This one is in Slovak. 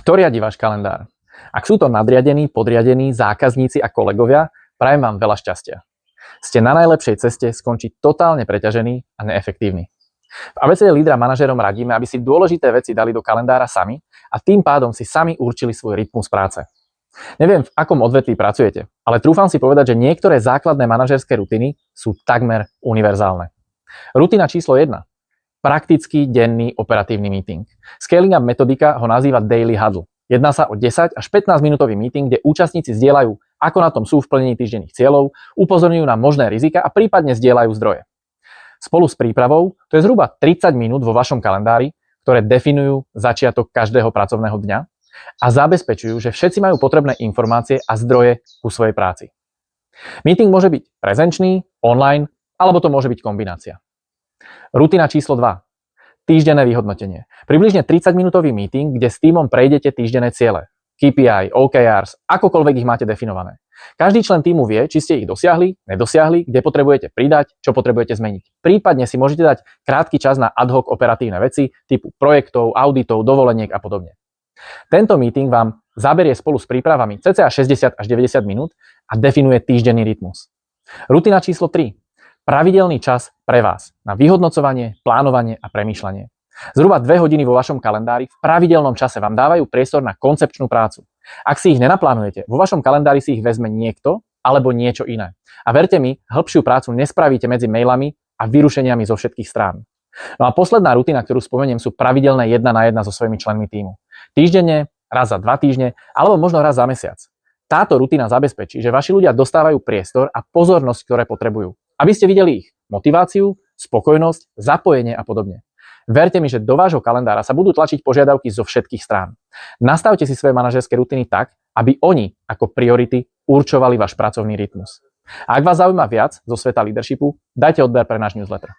Kto riadi váš kalendár? Ak sú to nadriadení, podriadení, zákazníci a kolegovia, prajem vám veľa šťastia. Ste na najlepšej ceste skončiť totálne preťažený a neefektívny. V ABCD lídra manažerom radíme, aby si dôležité veci dali do kalendára sami a tým pádom si sami určili svoj rytmus práce. Neviem, v akom odvetví pracujete, ale trúfam si povedať, že niektoré základné manažerské rutiny sú takmer univerzálne. Rutina číslo 1. Praktický denný operatívny meeting. Scaling Up metodika ho nazýva Daily Huddle. Jedná sa o 10 až 15 minútový meeting, kde účastníci zdieľajú, ako na tom sú v plnení týždenných cieľov, upozorňujú na možné rizika a prípadne zdieľajú zdroje. Spolu s prípravou to je zhruba 30 minút vo vašom kalendári, ktoré definujú začiatok každého pracovného dňa a zabezpečujú, že všetci majú potrebné informácie a zdroje ku svojej práci. Meeting môže byť prezenčný, online, alebo to môže byť kombinácia. Rutina číslo 2. Týždenné vyhodnotenie. Približne 30-minútový meeting, kde s tímom prejdete týždenné ciele. KPI, OKRs, akokoľvek ich máte definované. Každý člen tímu vie, či ste ich dosiahli, nedosiahli, kde potrebujete pridať, čo potrebujete zmeniť. Prípadne si môžete dať krátky čas na ad hoc operatívne veci typu projektov, auditov, dovoleniek a podobne. Tento meeting vám zaberie spolu s prípravami cca 60 až 90 minút a definuje týždenný rytmus. Rutina číslo 3. Pravidelný čas pre vás na vyhodnocovanie, plánovanie a premýšľanie. Zhruba 2 hodiny vo vašom kalendári v pravidelnom čase vám dávajú priestor na koncepčnú prácu. Ak si ich nenaplánujete, vo vašom kalendári si ich vezme niekto alebo niečo iné. A verte mi, hĺbšiu prácu nespravíte medzi mailami a vyrušeniami zo všetkých strán. No a posledná rutina, ktorú spomeniem, sú pravidelné 1 na 1 so svojimi členmi tímu. Týždenne, raz za 2 týždne, alebo možno raz za mesiac. Táto rutina zabezpečí, že vaši ľudia dostávajú priestor a pozornosť, ktoré potrebujú. Aby ste videli ich motiváciu, spokojnosť, zapojenie a podobne. Verte mi, že do vášho kalendára sa budú tlačiť požiadavky zo všetkých strán. Nastavte si svoje manažerské rutiny tak, aby oni ako priority určovali váš pracovný rytmus. A ak vás zaujíma viac zo sveta leadershipu, dajte odber pre náš newsletter.